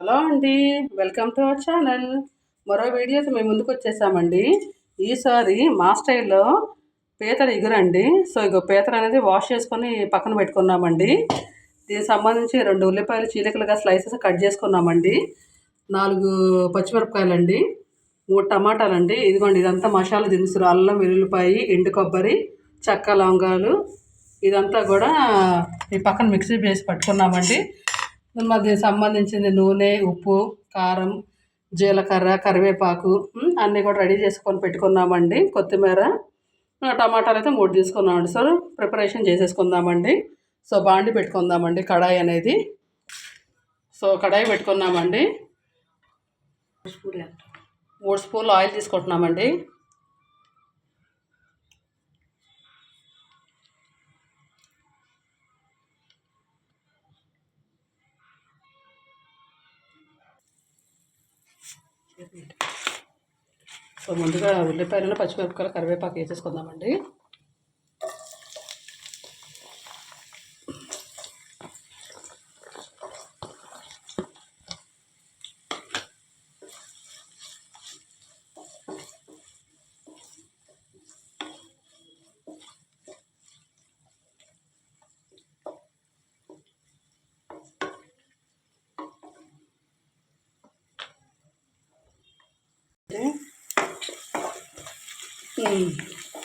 Hello అండి. Welcome to our channel. మరో వీడియోతో మేము ముందుకు వచ్చేసామండి. ఈసారి మా స్టైల్లో పీతల ఎగురండి. సో ఇగో పీతలు అనేది వాష్ చేసుకొని పక్కన పెట్టుకున్నామండి. దీనికి సంబంధించి 2 ఉల్లిపాయలు చీలికలుగా స్లైసెస్ కట్ చేసుకున్నామండి. 4 పచ్చిమిరపకాయలండి, 3 టమాటాలండి. ఇదిగోండి ఇదంతా మసాలా దినుసులు, అల్లం వెల్లుల్లిపాయి, ఎండు కొబ్బరి, చెక్క లవంగాలు ఇదంతా కూడా ఈ పక్కన మిక్సీ వేసి పట్టుకున్నామండి. దీనికి సంబంధించింది నూనె, ఉప్పు, కారం, జీలకర్ర, కరివేపాకు అన్నీ కూడా రెడీ చేసుకొని పెట్టుకున్నామండి. కొత్తిమీర, టమాటాలు అయితే 3 తీసుకున్నామండి. So preparation చేసేసుకుందామండి. సో బాండి పెట్టుకుందామండి, కడాయి అనేది. సో కడాయి పెట్టుకున్నామండి. 3 స్పూన్లు ఆయిల్ తీసుకుంటున్నామండి. సో ముందుగా ఉల్లిపాయలను, పచ్చిమిరపకాయలు, కరివేపాకు వేసేసుకుందామండి.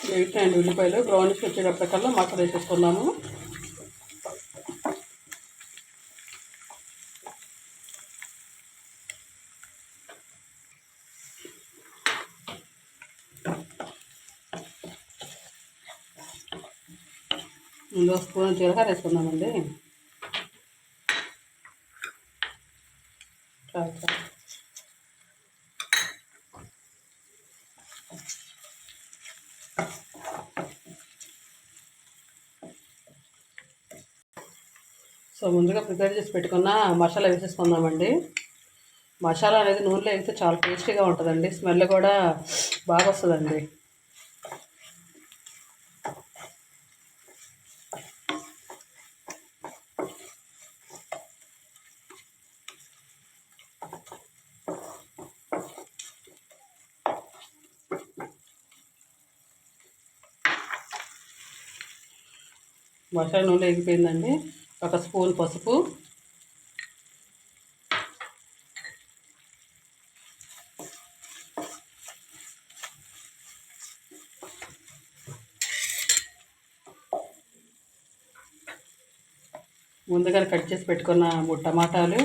వేగిపోయిన ఉల్లిపాయలు బ్రౌనిష్ వచ్చేటప్పటికల్లా మసాలా వేసేసుకున్నాము. ముందు స్పూన్ జీలకర్ర వేసుకుందామండి. సో ముందుగా ప్రిపేర్ చేసి పెట్టుకున్న మసాలా వేసేసుకుందామండి. మసాలా అనేది నూనెలో వేస్తే చాలా టేస్టీగా ఉంటుందండి. స్మెల్ కూడా బాగా వస్తుందండి. మసాలా నూనె ఎగిపోయిందండి. 1 స్పూన్ పసుపు, 1 కట్ చేసి పెట్టుకున్న 3 టమాటాలు,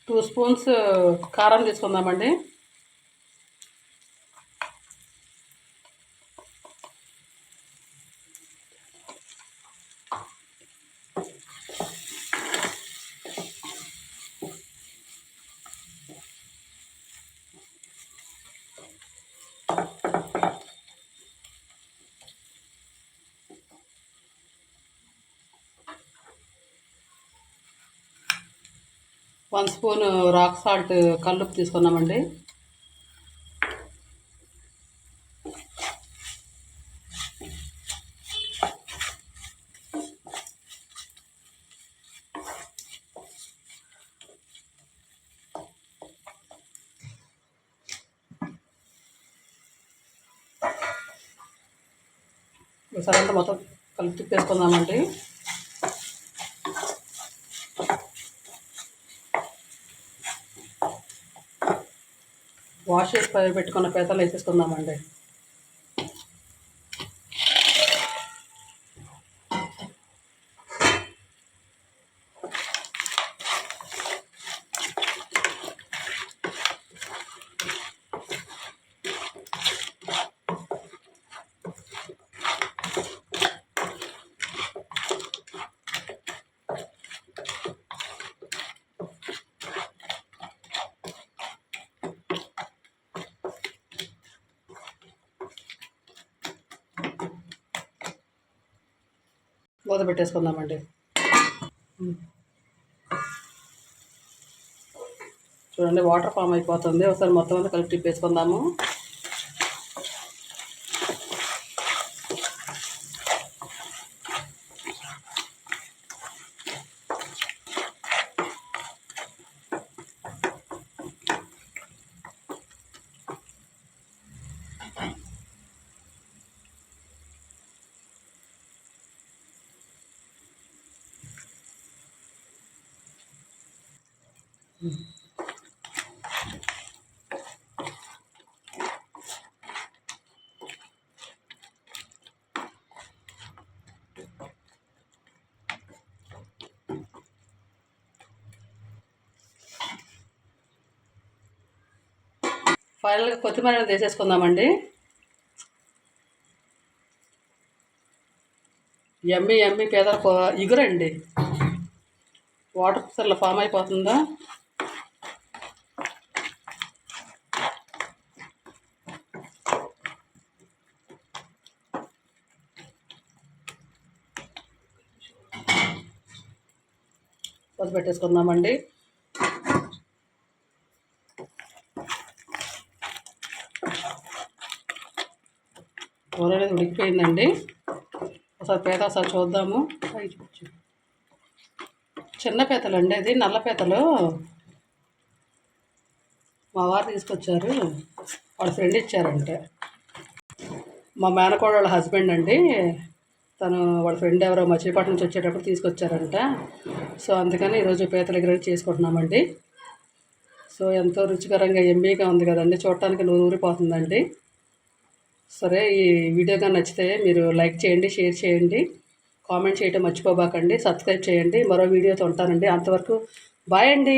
2 స్పూన్స్ కారం తీసుకుందామండి. వన్ స్పూన్ రాక్ సాల్ట్ కల్లుప్పు తీసుకున్నామండి. ఒకసారి మొత్తం కలిపి తిప్పేసుకుందామండి. వాష్ చేసి పెట్టుకున్న పీతలు వేసేసుకుందామండి. మూత పెట్టేసుకుందామండి. చూడండి వాటర్ ఫామ్ అయిపోతుంది. ఒకసారి మొత్తం అంతా కలిపి తిప్పేసుకుందాము. ఫైనల్గా కొత్తిమీర వేసేసుకుందామండి. ఎమ్మి ఎమ్మి పేదల ఇగురండి. వాటర్ పిక్చర్లో ఫామ్ అయిపోతుందా? పొద్దు పెట్టేసుకుందామండి. కూర అనేది ఉడికిపోయిందండి. ఒకసారి పీత ఒకసారి చూద్దాము. చిన్న పీతలు అండి, అది నల్ల పీతలు మా వారు తీసుకొచ్చారు. వాళ్ళ ఫ్రెండ్ ఇచ్చారంటే, మా మేనకోడ వాళ్ళ హస్బెండ్ అండి. తను వాళ్ళ ఫ్రెండ్ ఎవరో మచిలీపట్నం నుంచి వచ్చేటప్పుడు తీసుకొచ్చారంట. సో అందుకని ఈరోజు పీతల ఎగురు చేసుకుంటున్నామండి. సో ఎంతో రుచికరంగా ఎమ్మీగా ఉంది కదండి, చూడటానికి నూరు ఊరిపోతుందండి. సరే, ఈ వీడియో కానీ నచ్చితే మీరు లైక్ చేయండి, షేర్ చేయండి, కామెంట్ చేయడం మర్చిపోబాకండి, సబ్స్క్రైబ్ చేయండి. మరో వీడియోతో ఉంటానండి. అంతవరకు బాయ్ అండి.